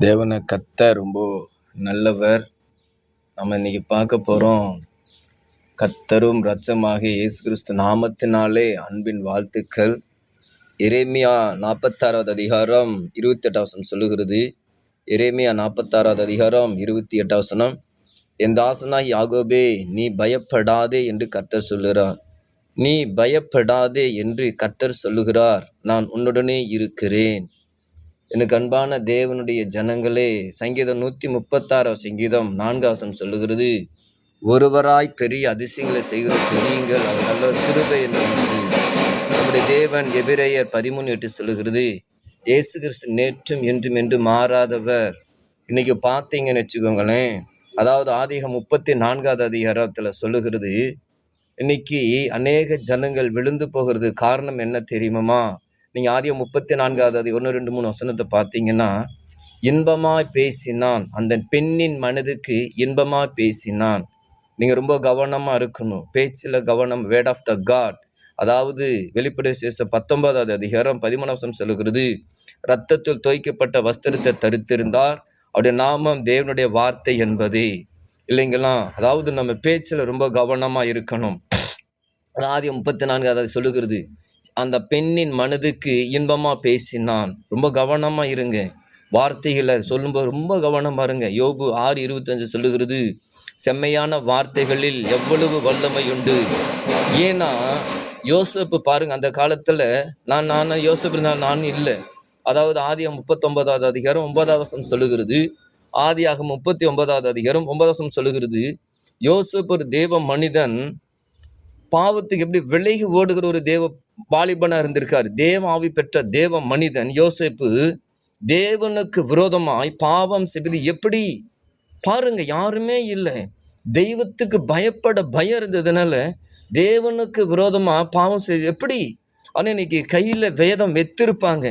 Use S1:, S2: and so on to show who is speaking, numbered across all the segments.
S1: தேவனை கர்த்தர் ரொம்ப நல்லவர். நம்ம இன்னைக்கு பார்க்க போகிறோம். கர்த்தரும் இரட்சகருமாகிய இயேசு கிறிஸ்து நாமத்தினாலே அன்பின் வாழ்த்துக்கள். எரேமியா 46வது அதிகாரம் 28வது வசனம் சொல்லுகிறது. எரேமியா 46வது அதிகாரம் 28வது வசனம், என் தாசனாய் யாக்கோபே, நீ பயப்படாதே என்று கர்த்தர் சொல்லுகிறார். நீ பயப்படாதே என்று கர்த்தர் சொல்லுகிறார். நான் உன்னுடனே இருக்கிறேன். எனக்கு அன்பான தேவனுடைய ஜனங்களே, சங்கீதம் 136 சங்கீதம் 4 வசனம் சொல்லுகிறது, ஒருவராய் பெரிய அதிசயங்களை செய்கிற துதியுங்கள், அவர் நல்ல கிருபை என்று உள்ளது. நம்முடைய தேவன் எபிரேயர் 13:8 சொல்லுகிறது, இயேசு கிறிஸ்து நேற்றும் என்றும் என்று மாறாதவர். இன்னைக்கு பார்த்தீங்கன்னு வச்சுக்கோங்களேன், அதாவது ஆதிகம் 34வது அதிகாரத்தில் சொல்லுகிறது, இன்னைக்கு அநேக ஜனங்கள் விழுந்து போகிறது. காரணம் என்ன தெரியுமா? நீங்கள் ஆதியம் 34வது 1, 2, 3 வசனத்தை பார்த்தீங்கன்னா, இன்பமாய் பேசினான், அந்த பெண்ணின் மனதுக்கு இன்பமாய் பேசினான். நீங்கள் ரொம்ப கவனமாக இருக்கணும், பேச்சில் கவனம். வேர்ட் ஆஃப் த காட், அதாவது வெளிப்படை விசேஷம் 19வது அதிகாரம் 13 வசனம் சொல்லுகிறது, இரத்தத்தில் தோய்க்கப்பட்ட வஸ்திரத்தை தரித்திருந்தார், அவருடைய நாமம் தேவனுடைய வார்த்தை என்பதே. இல்லைங்களா? அதாவது நம்ம பேச்சில் ரொம்ப கவனமாக இருக்கணும். ஆதியம் 34 அதை சொல்லுகிறது, அந்த பெண்ணின் மனதுக்கு இன்பமாக பேசினான். ரொம்ப கவனமாக இருங்க, வார்த்தைகளை சொல்லும்போது ரொம்ப கவனமாக இருங்க. யோபு 6:25 சொல்லுகிறது, செம்மையான வார்த்தைகளில் எவ்வளவு வல்லமை உண்டு. ஏன்னா யோசேப்பு பாருங்க, அந்த காலத்தில் நான் யோசேப்பு நான் இல்லை. அதாவது ஆதியாகமம் 39வது அதிகாரம் 9வது வசனம் சொல்லுகிறது, ஆதியாகமம் 39வது அதிகாரம் 9வது வசனம் சொல்லுகிறது, யோசேப்பு ஒரு தேவ மனிதன், பாவத்துக்கு எப்படி விலகி ஓடுகிற ஒரு தேவ வாலிபனா இருந்திருக்காரு. தேவ ஆவி பெற்ற தேவ மனிதன் யோசேப்பு தேவனுக்கு விரோதமாய் பாவம் செய்வது எப்படி பாருங்க. யாருமே இல்லை, தெய்வத்துக்கு பயம் இருந்ததுனால தேவனுக்கு விரோதமா பாவம் செய்வது எப்படி? ஆனால் இன்னைக்கு கையில் வேதம் வெத்திருப்பாங்க,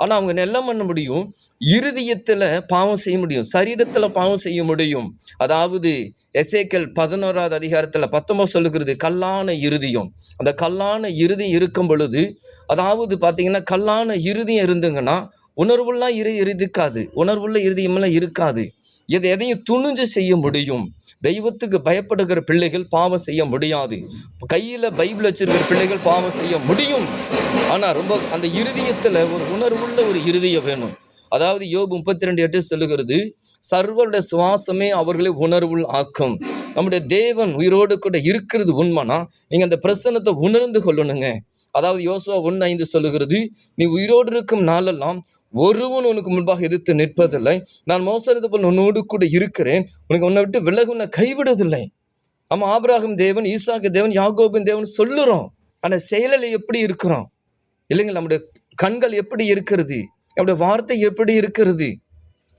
S1: ஆனால் அவங்க என்ன பண்ண முடியும்? இருதயத்தில் பாவம் செய்ய முடியும், சரீரத்தில் பாவம் செய்ய முடியும். அதாவது எசேக்கியேல் 11வது அதிகாரத்தில் 19 சொல்லுகிறது, கல்லான இருதயம். அந்த கல்லான இருதயம் இருக்கும் பொழுது, அதாவது பார்த்தீங்கன்னா கல்லான இருதயம் இருந்துங்கன்னா உணர்வுள்ள இருக்காது, உணர்வுள்ள இருதயமெல்லாம் இருக்காது. எதையும் துணிஞ்சு செய்ய முடியும். தெய்வத்துக்கு பயப்படுகிற பிள்ளைகள் பாவம் செய்ய முடியாது. கையில் பைபிள் வச்சிருக்கிற பிள்ளைகள் பாவம் செய்ய முடியும், ஆனால் ரொம்ப அந்த இருதயத்தில் ஒரு உணர்வுள்ள ஒரு இருதயம் வேணும். அதாவது யோபு 32:8 சொல்லுகிறது, சர்வருடைய சுவாசமே அவர்களை உணர்வுள் ஆக்கும். நம்முடைய தேவன் உயிரோடு கூட இருக்கிறது உண்மைனா நீங்கள் அந்த பிரசன்னத்தை உணர்ந்து கொள்ளணுங்க. அதாவது யோசுவா 1:5 சொல்லுகிறது, நீ உயிரோடு இருக்கும் நாளெல்லாம் ஒருவன் உனக்கு முன்பாக எதிர்த்து நிற்பதில்லை, நான் மோசறது போல் உன்னோடு கூட இருக்கிறேன், உனக்கு உன்னை விட்டு விலகு, உன்னை கைவிடுவதில்லை. நம்ம ஆபிரகாம் தேவன், ஈசாக்கு தேவன், யாக்கோபின் தேவன் சொல்லுறோம், ஆனால் செயலில் எப்படி இருக்கிறோம்? இல்லைங்க, நம்முடைய கண்கள் எப்படி இருக்கிறது, நம்முடைய வார்த்தை எப்படி இருக்கிறது?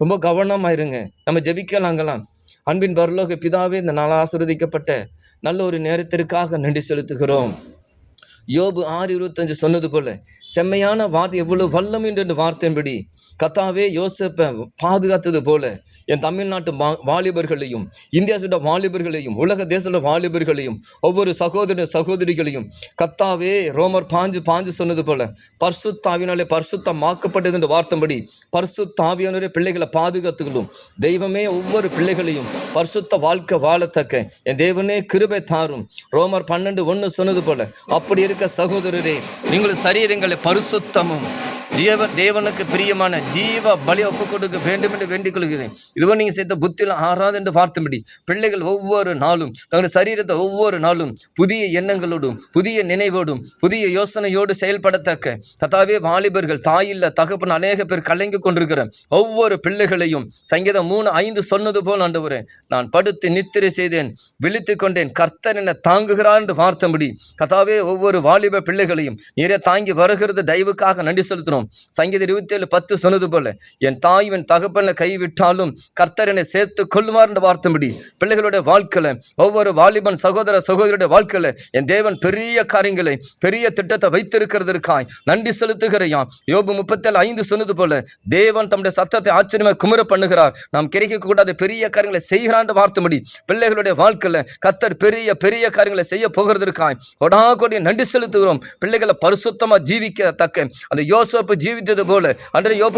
S1: ரொம்ப கவனமாக இருங்க. நம்ம ஜெபிக்கலாங்களாம். அன்பின் பரலோக பிதாவே, இந்த நாள் ஆசீர்வதிக்கப்பட்ட நல்ல ஒரு நேரத்திற்காக நன்றி செலுத்துகிறோம். யோபு 6:25 சொன்னது போல செம்மையான வார்த்தை எவ்வளவு வல்லமை என்ற வார்த்தையின்படி கர்த்தாவே யோசேப்பை பாதுகாத்தது போல என் தமிழ்நாட்டு வாலிபர்களையும், இந்தியா சுட்ட வாலிபர்களையும், உலக தேச வாலிபர்களையும், ஒவ்வொரு சகோதர சகோதரிகளையும் கர்த்தாவே ரோமர் 5:5 சொன்னது போல பரிசுத்தாவினாலே பரிசுத்தமாக்கப்பட்டது என்ற வார்த்தைப்படி பரிசுத்தாவியானவரே பிள்ளைகளை பாதுகாத்துகளும். தெய்வமே ஒவ்வொரு பிள்ளைகளையும் பரிசுத்த வாழ்க்கை வாழத்தக்க என் தேவனே கிருபை தாரும். ரோமர் 12:1 சொன்னது போல அப்படி சகோதரரே, நீங்கள் சரீரங்களை பரிசுத்தமும் தேவனுக்கு பிரியமான ஜீவ பலி ஒப்பு கொடுக்க வேண்டும் என்று வேண்டிக் கொள்கிறேன். இதுவரை நீங்கள் சேர்த்த புத்தியில் ஆறாது என்று வார்த்தைப்படி பிள்ளைகள் ஒவ்வொரு நாளும் தங்களுடைய சரீரத்தை ஒவ்வொரு நாளும் புதிய எண்ணங்களோடும், புதிய நினைவோடும், புதிய யோசனையோடு செயல்படத்தக்க கர்த்தாவே வாலிபர்கள், தாயில்ல தகப்பன் அநேக பேர் கலங்கி கொண்டிருக்கிற ஒவ்வொரு பிள்ளைகளையும் சங்கீதம் 3:5 சொன்னது போல் ஆண்டவரே, நான் படுத்து நித்திரை செய்தேன், விழித்து கொண்டேன், கர்த்தர் என்னை தாங்குகிறார் என்று வார்த்தைப்படி கர்த்தாவே ஒவ்வொரு வாலிப பிள்ளைகளையும் நீரே தாங்கி வருகிறது தயவுக்காக நன்றி செலுத்தினோம். சங்கீதம் 27:10 சொன்னது போல என் தாய் என் தகப்பனை கைவிட்டாலும் கர்த்தர் என்னை சேர்த்து கொள்ளுவார் என்ற வார்த்தைப்படி பிள்ளைகளுடைய வாழ்க்கையில, ஒவ்வொரு வாலிபன் சகோதர சகோதரியுடைய வாழ்க்கையில என் தேவன் பெரிய காரியங்களை, பெரிய திட்டத்தை வைத்திருக்கிறதற்காய் நன்றி செலுத்துகிறான். யோபு 37:5 சொன்னது போல தேவன் தம்முடைய சத்தத்தை ஆச்சரியமாக குமுற பண்ணுகிறார், நாம் கிடைக்க கூடாத பெரிய காரியங்களை செய்கிறான் வார்த்தைப்படி பிள்ளைகளுடைய வாழ்க்கையில கர்த்தர் பெரிய பெரிய காரியங்களை செய்ய போகிறதற்காய் கொடாகொடி நன்றி செலுத்துகிறோம். பிள்ளைகளை பரிசுத்தமா ஜீவிக்கத்தக்க அந்த யோசேப்பு ஜீவித்தது போல, அன்றைய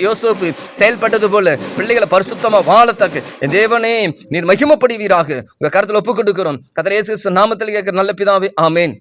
S1: யோசேப்பு செயல்பட்டது போல பிள்ளைகளை பரிசுத்தமா வாழத்தக்க என் தேவனே நீர் மகிமைப்படுவீராக. உங்க கருத்துல ஒப்பு கொடுக்கிறோம். கர்த்தர் இயேசு கிறிஸ்து நாமத்தில் கேட்கிற நல்ல பிதாவே, ஆமென்.